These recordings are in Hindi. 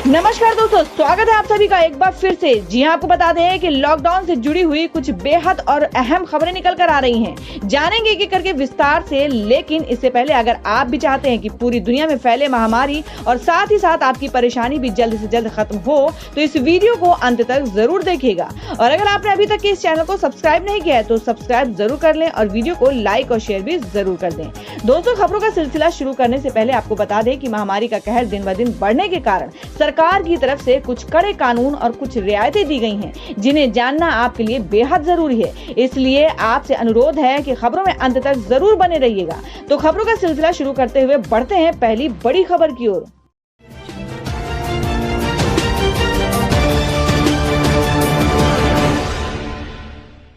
नमस्कार दोस्तों, स्वागत है आप सभी का एक बार फिर से। जी हां, आपको बता दें कि लॉकडाउन से जुड़ी हुई कुछ बेहद और अहम खबरें निकल कर आ रही हैं। जानेंगे एक एक करके विस्तार से, लेकिन इससे पहले अगर आप भी चाहते हैं कि पूरी दुनिया में फैले महामारी और साथ ही साथ आपकी परेशानी भी जल्द से जल्द खत्म हो, तो इस वीडियो को अंत तक जरूर देखिएगा। और अगर आपने अभी तक इस चैनल को सब्सक्राइब नहीं किया है तो सब्सक्राइब जरूर कर लें और वीडियो को लाइक और शेयर भी जरूर कर दें। दोस्तों, खबरों का सिलसिला शुरू करने से पहले आपको बता दें कि महामारी का कहर दिन ब दिन बढ़ने के कारण सरकार की तरफ से कुछ कड़े कानून और कुछ रियायतें दी गई हैं, जिन्हें जानना आपके लिए बेहद जरूरी है। इसलिए आपसे अनुरोध है कि खबरों में अंत तक जरूर बने रहिएगा। तो खबरों का सिलसिला शुरू करते हुए बढ़ते हैं पहली बड़ी खबर की ओर।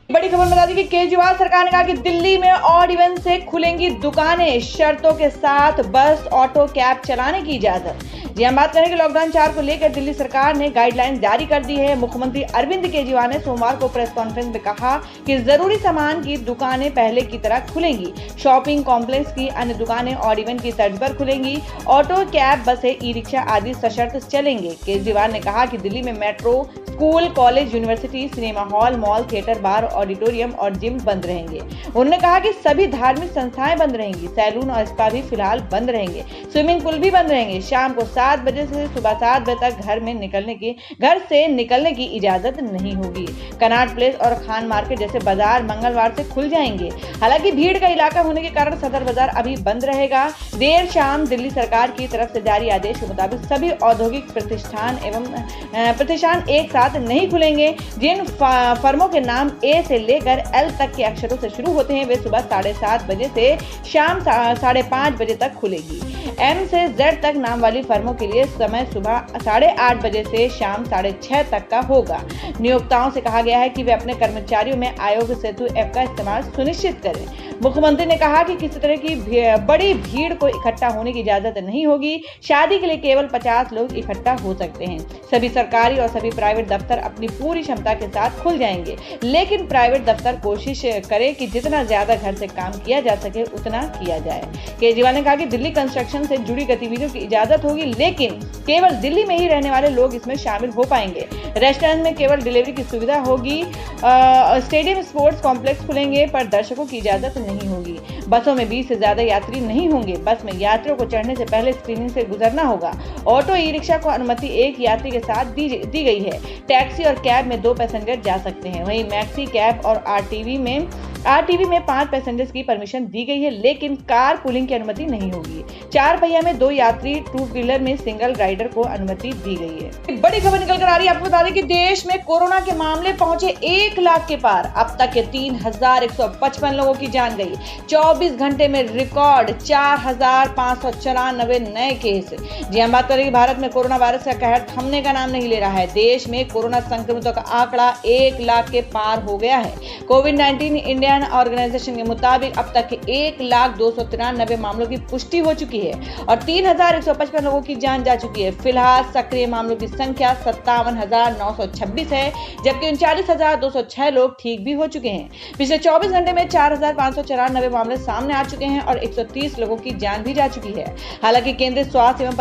बड़ी खबर बता दी कि केजरीवाल सरकार ने कहा कि दिल्ली में ऑड इवन से खुलेंगी दुकानें, शर्तों के साथ बस, ऑटो, कैब चलाने की इजाजत। जी हम बात करें कि लॉकडाउन 4 को लेकर दिल्ली सरकार ने गाइडलाइन जारी कर दी है। मुख्यमंत्री अरविंद केजरीवाल ने सोमवार को प्रेस कॉन्फ्रेंस में कहा कि जरूरी सामान की दुकानें पहले की तरह खुलेंगी। शॉपिंग कॉम्प्लेक्स की अन्य दुकानें ऑड इवन की तर्ज पर खुलेंगी। ऑटो, कैब, बसें, ई रिक्शा आदि सशर्त चलेंगे। केजरीवाल ने कहा कि दिल्ली में metro, school, college, university, cinema hall, mall, theatre, bar, auditorium और जिम बंद रहेंगे। उन्होंने कहा कि सभी धार्मिक संस्थाएं बंद रहेंगी। सैलून और स्पा भी फिलहाल बंद रहेंगे। स्विमिंग पूल भी बंद रहेंगे। शाम को 7 बजे से सुबह 7 बजे तक घर से निकलने की इजाजत नहीं होगी। कनॉट प्लेस और खान मार्केट जैसे बाजार मंगलवार से खुल जाएंगे। हालांकि भीड़ का इलाका होने के कारण सदर बाजार अभी बंद रहेगा। देर शाम दिल्ली सरकार की तरफ से जारी आदेश के मुताबिक सभी औद्योगिक प्रतिष्ठान एक साथ नहीं खुलेंगे। जिन फर्मों के नाम ए से लेकर एल तक के अक्षरों से शुरू होते हैं वे सुबह 7:30 बजे से शाम 5:30 बजे तक खुलेगी। एम से जेड तक नाम वाली फर्मों के लिए समय सुबह 8:30 बजे से शाम 6:30 तक का होगा। नियोक्ताओं से कहा गया है कि वे अपने कर्मचारियों में आरोग्य सेतु ऐप का इस्तेमाल सुनिश्चित करें। मुख्यमंत्री ने कहा कि किसी तरह की बड़ी भीड़ को इकट्ठा होने की इजाजत नहीं होगी। शादी के लिए केवल 50 लोग इकट्ठा हो सकते हैं। सभी सरकारी और सभी प्राइवेट दफ्तर अपनी पूरी क्षमता के साथ खुल जाएंगे, लेकिन प्राइवेट दफ्तर कोशिश करें कि जितना ज्यादा घर से काम किया जा सके उतना किया जाए। केजरीवाल ने कहा कि दिल्ली कंस्ट्रक्शन से जुड़ी गतिविधियों की इजाजत होगी, लेकिन केवल दिल्ली में ही रहने वाले लोग इसमें शामिल हो पाएंगे। रेस्टोरेंट में केवल डिलीवरी की सुविधा होगी। स्टेडियम, स्पोर्ट्स कॉम्प्लेक्स खुलेंगे पर दर्शकों की इजाजत नहीं होगी। बसों में 20 से ज्यादा यात्री नहीं होंगे। बस में यात्रियों को चढ़ने से पहले स्क्रीनिंग से गुजरना होगा। ऑटो, ई रिक्शा को अनुमति 1 यात्री के साथ दी गई है। टैक्सी और कैब में 2 पैसेंजर जा सकते हैं। वहीं मैक्सी, कैब और आरटीवी में 5 पैसेंजर्स की परमिशन दी गई है, लेकिन कार पूलिंग की अनुमति नहीं होगी। 4 पहिया में 2 यात्री, 2 व्हीलर में सिंगल राइडर को अनुमति दी गई है। एक बड़ी खबर निकल कर आ रही है। आपको बता दें कि देश में कोरोना के मामले पहुंचे 1 लाख के पार। अब तक के 3,155 लोगों की जान गई। 24 घंटे में रिकॉर्ड 4,594 नए केस। जी हम बात करेंगे, भारत में कोरोना वायरस का कहर थमने का नाम नहीं ले रहा है। देश में कोरोना संक्रमितों का आंकड़ा 1 लाख के पार हो गया है। कोविड-19 इंडियन ऑर्गेनाइजेशन के मुताबिक अब तक के 1,293 मामलों की पुष्टि हो चुकी है और 3,155 लोगों की जान जा चुकी है। फिलहाल सक्रिय मामलों की संख्या 57,926 है, जबकि 39,206 लोग ठीक भी हो चुके हैं। पिछले 24 घंटे में 4,594 मामले सामने आ चुके हैं और 130 लोगों की जान भी जा चुकी है। हालांकि केंद्रीय स्वास्थ्य एवं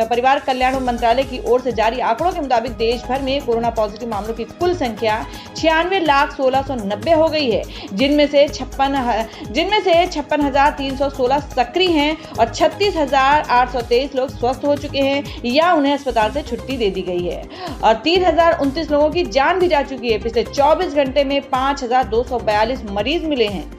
परिवार कल्याण मंत्रालय की ओर से जारी आंकड़ों के मुताबिक देश भर में कोरोना पॉजिटिव मामलों की कुल संख्या 96,1690 हो गई है, जिनमें से 56,316 सक्रिय हैं और 36,823 लोग स्वस्थ हो चुके हैं या उन्हें अस्पताल से छुट्टी दे दी गई है और 3,029 लोगों की जान भी जा चुकी है। पिछले 24 घंटे में 5,242 मरीज मिले हैं।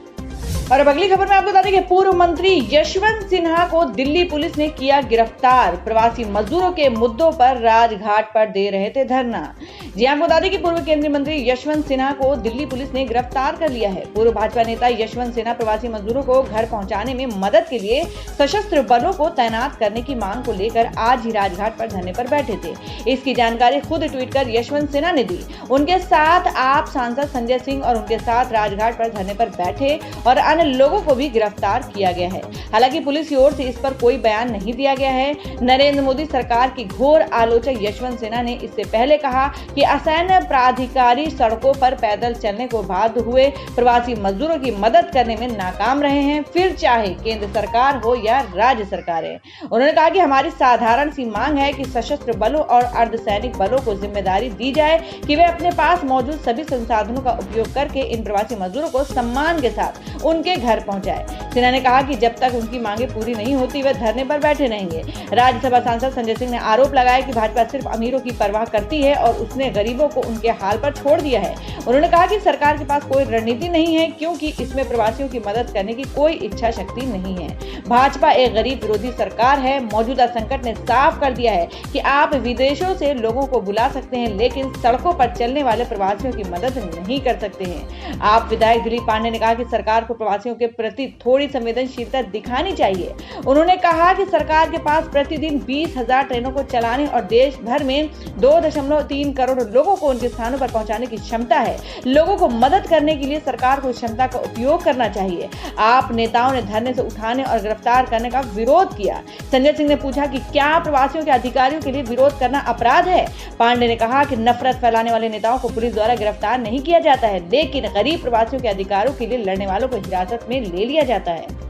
और अब अगली खबर में आपको बता दें कि पूर्व मंत्री यशवंत सिन्हा को दिल्ली पुलिस ने किया गिरफ्तार। प्रवासी मजदूरों के मुद्दों पर राजघाट पर दे रहे थे धरना। जी आपको बता दें कि पूर्व केंद्रीय मंत्री यशवंत सिन्हा को दिल्ली पुलिस ने गिरफ्तार कर लिया है। पूर्व भाजपा नेता यशवंत सिन्हा प्रवासी मजदूरों को घर पहुंचाने में मदद के लिए सशस्त्र बलों को तैनात करने की मांग को लेकर आज ही राजघाट पर धरने पर बैठे थे। इसकी जानकारी खुद ट्वीट कर यशवंत सिन्हा ने दी। उनके साथ आप सांसद संजय सिंह और उनके साथ राजघाट पर धरने पर बैठे और अन्य लोगों को भी गिरफ्तार किया गया है। हालांकि पुलिस की ओर से इस पर कोई बयान नहीं दिया गया है। नरेंद्र मोदी सरकार की घोर आलोचक यशवंत सिन्हा ने इससे पहले कहा कि असैन्य प्राधिकारी सड़कों पर पैदल चलने को बाध्य हुए प्रवासी मजदूरों की मदद करने में नाकाम रहे हैं, फिर चाहे केंद्र सरकार हो या राज्य सरकारें। उन्होंने कहा कि हमारी साधारण सी मांग है कि सशस्त्र बलों और अर्धसैनिक बलों को जिम्मेदारी दी जाए कि वे अपने पास मौजूद सभी संसाधनों का उपयोग करके इन प्रवासी मजदूरों को सम्मान के साथ उनके घर पहुंचाए। सिन्हा ने कहा कि जब तक उनकी मांगे पूरी नहीं होती वे धरने पर बैठे रहेंगे। राज्यसभा सांसद संजय सिंह ने आरोप लगाया कि भाजपा सिर्फ अमीरों की परवाह करती है और उसने गरीबों को उनके हाल पर छोड़ दिया है। उन्होंने कहा कि सरकार के पास कोई रणनीति नहीं है क्योंकि इसमें प्रवासियों की मदद करने की कोई इच्छा शक्ति नहीं है। भाजपा एक गरीब विरोधी सरकार है। मौजूदा संकट ने साफ कर दिया है कि आप विदेशों से लोगों को बुला सकते हैं लेकिन सड़कों पर चलने वाले प्रवासियों की मदद नहीं कर सकते हैं। आप विधायक दिलीप पांडे ने कहा कि सरकार को प्रवासियों के प्रति थोड़ी संवेदनशीलता दिखानी चाहिए। उन्होंने कहा कि सरकार के पास प्रतिदिन 20,000 ट्रेनों को चलाने और देश भर में 2.3 करोड़ लोगों को उनके स्थानों पर पहुंचाने की क्षमता है। लोगों को मदद करने के लिए सरकार को इस क्षमता का उपयोग करना चाहिए। आप नेताओं ने धरने से उठाने और गिरफ्तार करने का विरोध किया। संजय सिंह ने पूछा कि क्या प्रवासियों के अधिकारियों के लिए विरोध करना अपराध है। पांडे ने कहा कि नफरत फैलाने वाले नेताओं को पुलिस द्वारा गिरफ्तार नहीं किया जाता है लेकिन गरीब प्रवासियों के अधिकारों के लिए लड़ने वालों को हिरासत में ले लिया जाता है।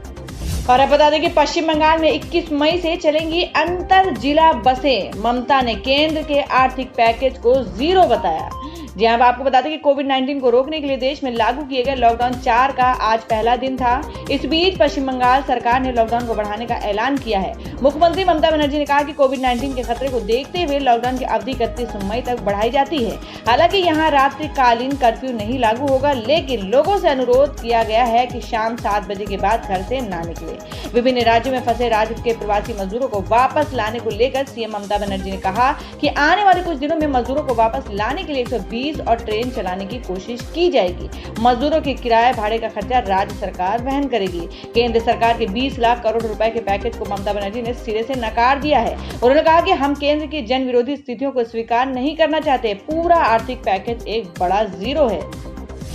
और अब बता दें कि पश्चिम बंगाल में 21 मई से चलेंगी अंतर जिला बसें। ममता ने केंद्र के आर्थिक पैकेज को जीरो बताया। जी हाँ, आपको बता दें कि कोविड-19 को रोकने के लिए देश में लागू किए गए लॉकडाउन 4 का आज पहला दिन था। इस बीच पश्चिम बंगाल सरकार ने लॉकडाउन को बढ़ाने का ऐलान किया है। मुख्यमंत्री ममता बनर्जी ने कहा कि कोविड-19 के खतरे को देखते हुए लॉकडाउन की अवधि 31 मई तक बढ़ाई जाती है। हालांकि यहाँ रात्रिकालीन कर्फ्यू नहीं लागू होगा लेकिन लोगों से अनुरोध किया गया है कि शाम 7 बजे के बाद घर से ना निकले। विभिन्न राज्यों में फंसे राज्य के प्रवासी मजदूरों को वापस लाने को लेकर सीएम ममता बनर्जी ने कहा कि आने वाले कुछ दिनों में मजदूरों को वापस लाने के लिए 120 और ट्रेन चलाने की कोशिश की जाएगी। मजदूरों के किराए भाड़े का खर्चा राज्य सरकार वहन करेगी। केंद्र सरकार के 20 लाख करोड़ रुपए के पैकेज को ममता बनर्जी ने सिरे से नकार दिया है। उन्होंने कहा कि हम केंद्र की जन विरोधी स्थितियों को स्वीकार नहीं करना चाहते। पूरा आर्थिक पैकेज एक बड़ा जीरो है।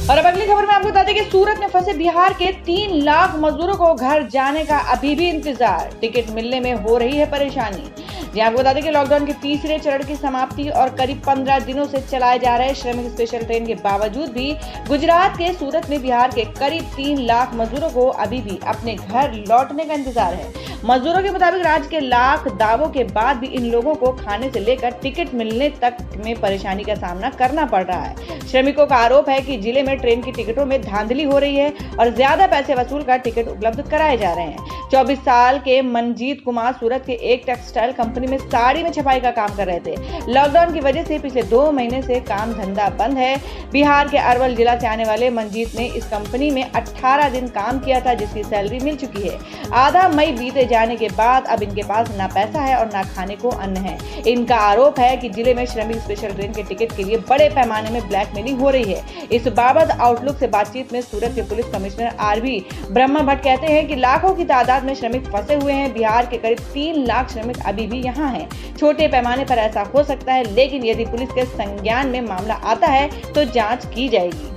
और अब अगली खबर में आपको बता दें कि सूरत में फंसे बिहार के 3 लाख मजदूरों को घर जाने का अभी भी इंतजार। टिकट मिलने में हो रही है परेशानी। आपको बता दें कि लॉकडाउन के तीसरे चरण की समाप्ति और करीब 15 दिनों से चलाए जा रहे श्रमिक स्पेशल ट्रेन के बावजूद भी गुजरात के सूरत में बिहार के करीब 3 लाख मजदूरों को अभी भी अपने घर लौटने का इंतजार है। मजदूरों के मुताबिक राज्य के लाख दावों के बाद भी इन लोगों को खाने से लेकर टिकट मिलने तक में परेशानी का सामना करना पड़ रहा है। श्रमिकों का आरोप है कि जिले में ट्रेन की टिकटों में धांधली हो रही है और ज्यादा पैसे वसूल कर टिकट उपलब्ध कराए जा रहे हैं। 24 साल के मनजीत कुमार सूरत के एक टेक्सटाइल कंपनी में साड़ी में छपाई का काम कर रहे थे। लॉकडाउन की वजह से पिछले 2 महीने से काम धंधा बंद है। बिहार के अरवल जिला से आने वाले मनजीत ने इस कंपनी में 18 दिन काम किया था जिसकी सैलरी मिल चुकी है। आधा मई बीते जाने के बाद अब इनके पास ना पैसा है और ना खाने को अन्न है। इनका आरोप है कि जिले में श्रमिक स्पेशल ट्रेन के टिकट के लिए बड़े पैमाने में ब्लैकमेलिंग हो रही है। इस बाबत आउटलुक से बातचीत में सूरत के police commissioner RV Brahma Bhatt कहते हैं कि लाखों की तादाद में श्रमिक फंसे हुए हैं। बिहार के करीब 3 लाख श्रमिक अभी भी यहाँ हैं। छोटे पैमाने पर ऐसा हो सकता है लेकिन यदि पुलिस के संज्ञान में मामला आता है तो जांच की जाएगी।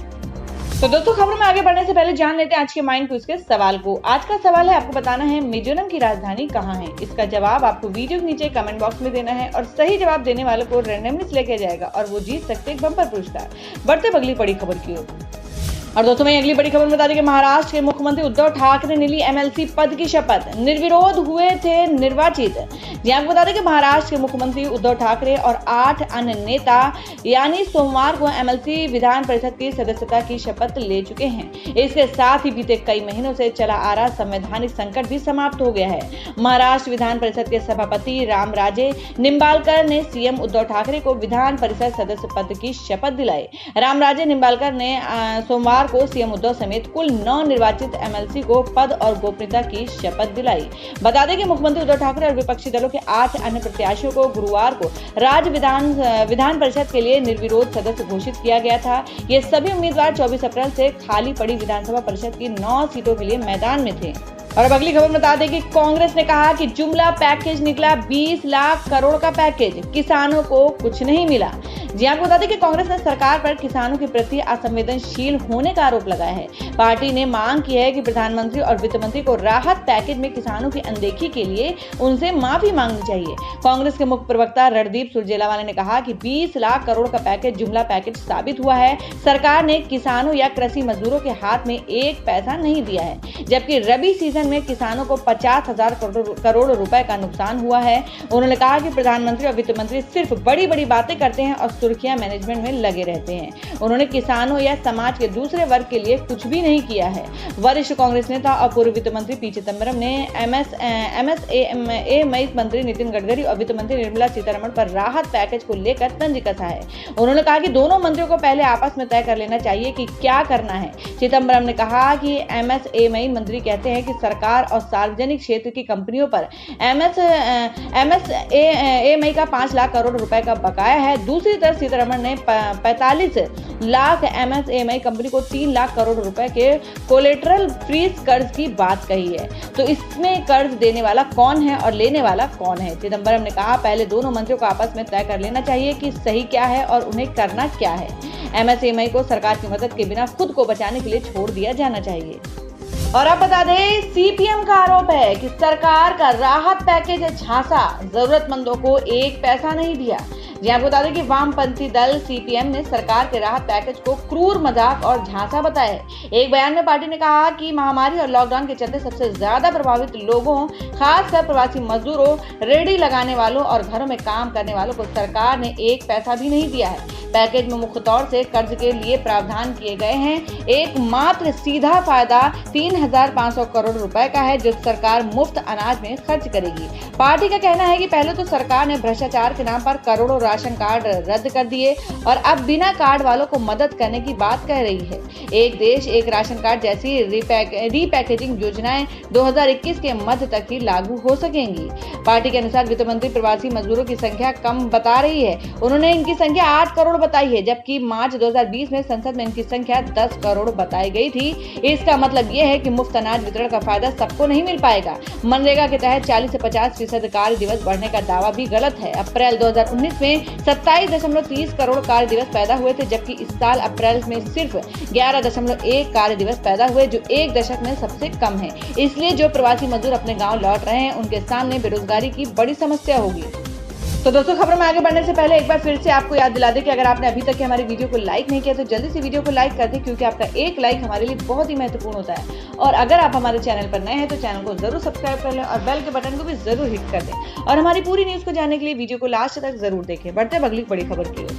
तो दोस्तों, खबरों में आगे बढ़ने से पहले जान लेते हैं आज के माइंड क्विज के सवाल को। आज का सवाल है, आपको बताना है मिजोरम की राजधानी कहाँ है। इसका जवाब आपको वीडियो के नीचे कमेंट बॉक्स में देना है और सही जवाब देने वालों को रैंडमली सिलेक्ट किया जाएगा और वो जीत सकते हैं बम्पर पुरस्कार। बढ़ते अगली बड़ी खबर की ओर। और दोस्तों, मैं अगली बड़ी खबर बता दें कि महाराष्ट्र के मुख्यमंत्री उद्धव ठाकरे ने ली एमएलसी पद की शपथ। निर्विरोध हुए थे निर्वाचित। आपको बता दें कि महाराष्ट्र के मुख्यमंत्री उद्धव ठाकरे और 8 अन्य नेता यानी सोमवार को एमएलसी विधान परिषद की सदस्यता की शपथ ले चुके हैं। इसके साथ ही बीते कई महीनों से चला आ रहा संवैधानिक संकट भी समाप्त हो गया है। महाराष्ट्र विधान परिषद के सभापति रामराजे निम्बालकर ने सीएम उद्धव ठाकरे को विधान परिषद सदस्य पद की शपथ दिलाई। रामराजे निम्बालकर ने सोमवार को सीएम उद्धव समेत कुल 9 निर्वाचित एमएलसी को पद और गोपनीयता की शपथ दिलाई। बता दें कि मुख्यमंत्री उद्धव ठाकरे और विपक्षी दलों के 8 अन्य प्रत्याशियों को गुरुवार को राज्य विधान परिषद के लिए निर्विरोध सदस्य घोषित किया गया था। ये सभी उम्मीदवार 24 अप्रैल से खाली पड़ी विधानसभा परिषद की 9 सीटों के लिए मैदान में थे। और अब अगली खबर बता दें कि कांग्रेस ने कहा कि जुमला पैकेज निकला 20 लाख करोड़ का पैकेज, किसानों को कुछ नहीं मिला। जी आपको बता दें कि कांग्रेस ने सरकार पर किसानों के प्रति असंवेदनशील होने का आरोप लगाया है। पार्टी ने मांग की है कि प्रधानमंत्री और वित्त मंत्री को राहत पैकेज में किसानों की अनदेखी के लिए उनसे माफी मांगनी चाहिए। कांग्रेस के मुख्य प्रवक्ता रणदीप सुरजेवाला ने कहा कि 20 लाख करोड़ का पैकेज जुमला पैकेज साबित हुआ है। सरकार ने किसानों या कृषि मजदूरों के हाथ में एक पैसा नहीं दिया है, जबकि रबी सीजन में किसानों को 50,000 करोड़ रुपए का नुकसान हुआ है। उन्होंने कहा कि प्रधानमंत्री और वित्त मंत्री सिर्फ बड़ी बड़ी बातें करते हैं और सुर्खियां मैनेजमेंट में लगे रहते हैं। उन्होंने किसानों या समाज के दूसरे वर्ग के लिए कुछ भी नहीं किया है। वरिष्ठ कांग्रेस नेता और पूर्व वित्त मंत्री पी चिदंबरम ने एमएसएमई मंत्री नितिन गडकरी और वित्त मंत्री निर्मला सीतारमण पर राहत पैकेज को लेकर तंज कसा है। उन्होंने कहा कि दोनों मंत्रियों को पहले आपस में तय कर लेना चाहिए कि क्या करना है। चिदंबरम ने कहा कि एमएसएमई मंत्री कहते हैं कि सरकार और सार्वजनिक क्षेत्र की कंपनियों पर एमएसएमई का 5 लाख करोड़ रुपए का बकाया है। दूसरी तरफ सीतारमण ने 45 लाख एमएसएमई कंपनी को 3 लाख करोड़ रुपए के कोलेटरल फ्रीज कर्ज की बात कही है। तो इसमें कर्ज देने वाला कौन है और लेने वाला कौन है? चिदंबरम ने कहा पहले दोनों मंत्रियों को आपस में तय कर लेना चाहिए कि सही क्या है और उन्हें करना क्या है। एमएसएमई को सरकार की मदद के बिना खुद को बचाने के लिए छोड़ दिया जाना चाहिए। और अब बता दें, सीपीएम का आरोप है कि सरकार का राहत पैकेज झांसा, जरूरतमंदों को एक पैसा नहीं दिया। जी आपको बता दें कि वामपंथी दल सीपीएम ने सरकार के राहत पैकेज को क्रूर मजाक और झांसा बताया है। एक बयान में पार्टी ने कहा कि महामारी और लॉकडाउन के चलते सबसे ज्यादा प्रभावित लोगों, खासकर प्रवासी मजदूरों, रेहड़ी लगाने वालों और घरों में काम करने वालों को सरकार ने एक पैसा भी नहीं दिया है। पैकेज में मुख्य तौर से कर्ज के लिए प्रावधान किए गए हैं। एकमात्र सीधा फायदा 3,500 करोड़ रुपए का है, जो सरकार मुफ्त अनाज में खर्च करेगी। पार्टी का कहना है कि पहले तो सरकार ने भ्रष्टाचार के नाम पर करोड़ों राशन कार्ड रद्द कर दिए और अब बिना कार्ड वालों को मदद करने की बात कह रही है। एक देश एक राशन कार्ड जैसी रीपैकेजिंग योजनाएं 2021 के मध्य तक ही लागू हो सकेंगी। पार्टी के अनुसार वित्त मंत्री प्रवासी मजदूरों की संख्या कम बता रही है। उन्होंने इनकी संख्या 8 करोड़ बताई है, जबकि मार्च 2020 में संसद में इनकी संख्या 10 करोड़ बताई गई थी। इसका मतलब यह है कि मुफ्त अनाज वितरण का फायदा सबको नहीं मिल पाएगा। मनरेगा के तहत 40 से 50% कार्य दिवस बढ़ने का दावा भी गलत है। अप्रैल 2019 में 27.30 करोड़ कार्य दिवस पैदा हुए थे, जबकि इस साल अप्रैल में सिर्फ 11.1 कार्य दिवस पैदा हुए, जो एक दशक में सबसे कम है। इसलिए जो प्रवासी मजदूर अपने गांव लौट रहे हैं, उनके सामने बेरोजगारी की बड़ी समस्या होगी। तो दोस्तों, खबरों में आगे बढ़ने से पहले एक बार फिर से आपको याद दिला दें कि अगर आपने अभी तक हमारी वीडियो को लाइक नहीं किया तो जल्दी से वीडियो को लाइक कर दें, क्योंकि आपका एक लाइक हमारे लिए बहुत ही महत्वपूर्ण होता है। और अगर आप हमारे चैनल पर नए हैं तो चैनल को जरूर सब्सक्राइब कर लें और बेल के बटन को भी जरूर हिट कर दें। और हमारी पूरी न्यूज को जानने के लिए वीडियो को लास्ट तक जरूर देखें। बढ़ते हैं अगली बड़ी खबर की ओर।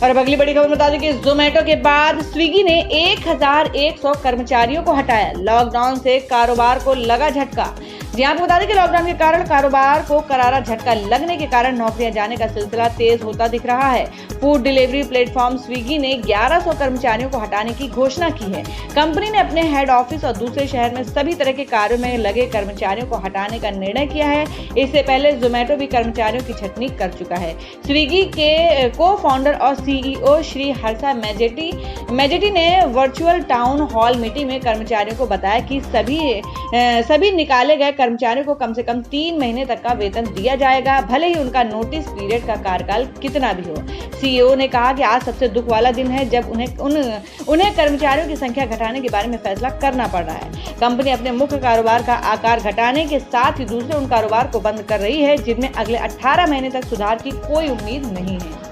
और अब अगली बड़ी खबर बता दें कि जोमेटो के बाद स्विगी ने 1,100 कर्मचारियों को हटाया। लॉकडाउन से कारोबार को लगा झटका। जी आपको बता दें कि लॉकडाउन के कारण कारोबार को करारा झटका लगने के कारण नौकरियां जाने का सिलसिला तेज होता दिख रहा है। फूड डिलीवरी प्लेटफॉर्म स्विगी ने 1100 कर्मचारियों को हटाने की घोषणा की है। कंपनी ने अपने हेड ऑफिस और दूसरे शहर में सभी तरह के कार्यों में लगे कर्मचारियों को हटाने का निर्णय किया है। इससे पहले जोमेटो भी कर्मचारियों की छटनी कर चुका है। स्विगी के को फाउंडर और सीईओ श्री हर्षा मेजेटी ने वर्चुअल टाउन हॉल मीटिंग में कर्मचारियों को बताया कि सभी निकाले गए कर्मचारियों को कम से कम 3 महीने तक का वेतन दिया जाएगा, भले ही उनका नोटिस पीरियड का कार्यकाल कितना भी हो। सीईओ ने कहा कि आज सबसे दुख वाला दिन है जब उन्हें कर्मचारियों की संख्या घटाने के बारे में फैसला करना पड़ रहा है। कंपनी अपने मुख्य कारोबार का आकार घटाने के साथ ही दूसरे उन कारोबार को बंद कर रही है जिनमें अगले 18 महीने तक सुधार की कोई उम्मीद नहीं है।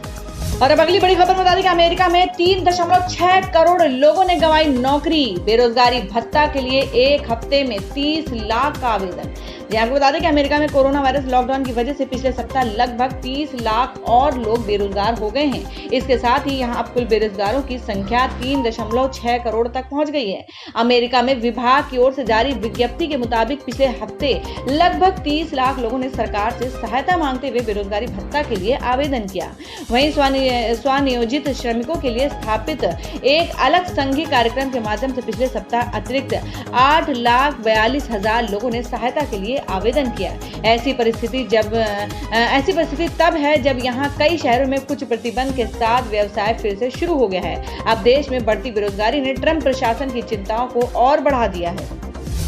और अब अगली बड़ी खबर बता दें कि अमेरिका में 3.6 करोड़ लोगों ने गंवाई नौकरी। बेरोजगारी भत्ता के लिए एक हफ्ते में 30 लाख का आवेदन। आपको बता दें कि अमेरिका में कोरोना वायरस लॉकडाउन की वजह से पिछले सप्ताह लगभग 30 लाख और लोग बेरोजगार हो गए हैं। इसके साथ ही यहां अब कुल बेरोजगारों की संख्या 3.6 करोड़ तक पहुंच गई है। अमेरिका में विभाग की ओर से जारी विज्ञप्ति के मुताबिक पिछले हफ्ते लगभग 30 लाख लोगों ने सरकार से सहायता मांगते हुए बेरोजगारी भत्ता के लिए आवेदन किया। वहीं स्वनियोजित श्रमिकों के लिए स्थापित एक अलग संघीय कार्यक्रम के माध्यम से पिछले सप्ताह अतिरिक्त 8,42,000 लोगों ने सहायता के लिए आवेदन किया। ऐसी परिस्थिति तब है जब यहां कई शहरों में कुछ प्रतिबंध के साथ व्यवसाय फिर से शुरू हो गया है। अब देश में बढ़ती बेरोजगारी ने ट्रंप प्रशासन की चिंताओं को और बढ़ा दिया है।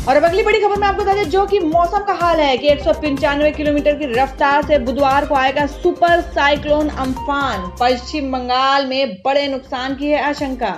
और अब अगली बड़ी खबर में आपको बता दें जो कि मौसम का हाल है कि 195 किलोमीटर की रफ्तार से बुधवार को आएगा सुपर साइक्लोन अम्फान। पश्चिम बंगाल में बड़े नुकसान की है आशंका।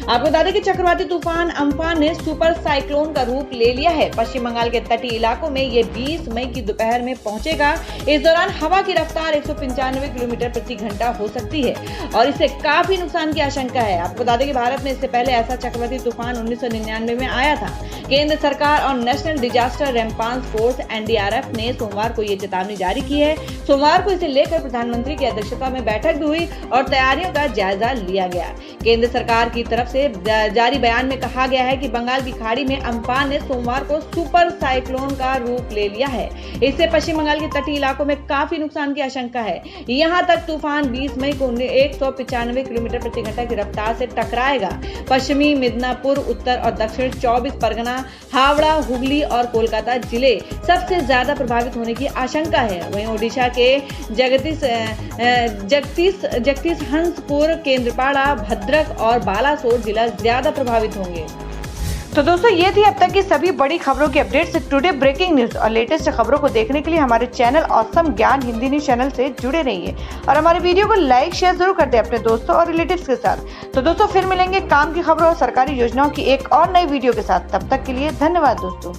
आपको बता दें कि चक्रवाती तूफान अम्फान ने सुपर साइक्लोन का रूप ले लिया है। पश्चिम बंगाल के तटीय इलाकों में ये 20 मई की दोपहर में पहुंचेगा। इस दौरान हवा की रफ्तार 195 किलोमीटर प्रति घंटा हो सकती है और इससे काफी नुकसान की आशंका है। आपको बता दें कि भारत में इससे पहले ऐसा चक्रवाती तूफान 1999 में आया था। केंद्र सरकार और national disaster response force NDRF ने सोमवार को ये चेतावनी जारी की है। सोमवार को इसे लेकर प्रधानमंत्री की अध्यक्षता में बैठक भी हुई और तैयारियों का जायजा लिया गया। केंद्र सरकार की तरफ से जारी बयान में कहा गया है कि बंगाल की खाड़ी में अम्फान ने सोमवार को सुपर साइक्लोन का रूप ले लिया है। इससे पश्चिम बंगाल के तटीय इलाकों में काफी नुकसान की आशंका है। यहां तक तूफान 20 मई को 195 किलोमीटर प्रति घंटा की रफ्तार से टकराएगा। पश्चिमी मिदनापुर, उत्तर और दक्षिण 24 परगना, हावड़ा, हुगली और कोलकाता जिले सबसे ज्यादा प्रभावित होने की आशंका है। वहीं ओडिशा के जगदीश हंसपुर, केंद्रपाड़ा, भद्रक और बालासोर जिला ज्यादा प्रभावित होंगे। तो दोस्तों ये थी अब तक की सभी बड़ी खबरों की अपडेट से टुडे ब्रेकिंग न्यूज और लेटेस्ट खबरों को देखने के लिए हमारे चैनल ऑसम ज्ञान हिंदी न्यूज चैनल से जुड़े रहिए और हमारे वीडियो को लाइक शेयर जरूर कर दें अपने दोस्तों और रिलेटिव्स के साथ। तो दोस्तों फिर मिलेंगे काम की खबरों और सरकारी योजनाओं की एक और नई वीडियो के साथ। तब तक के लिए धन्यवाद दोस्तों।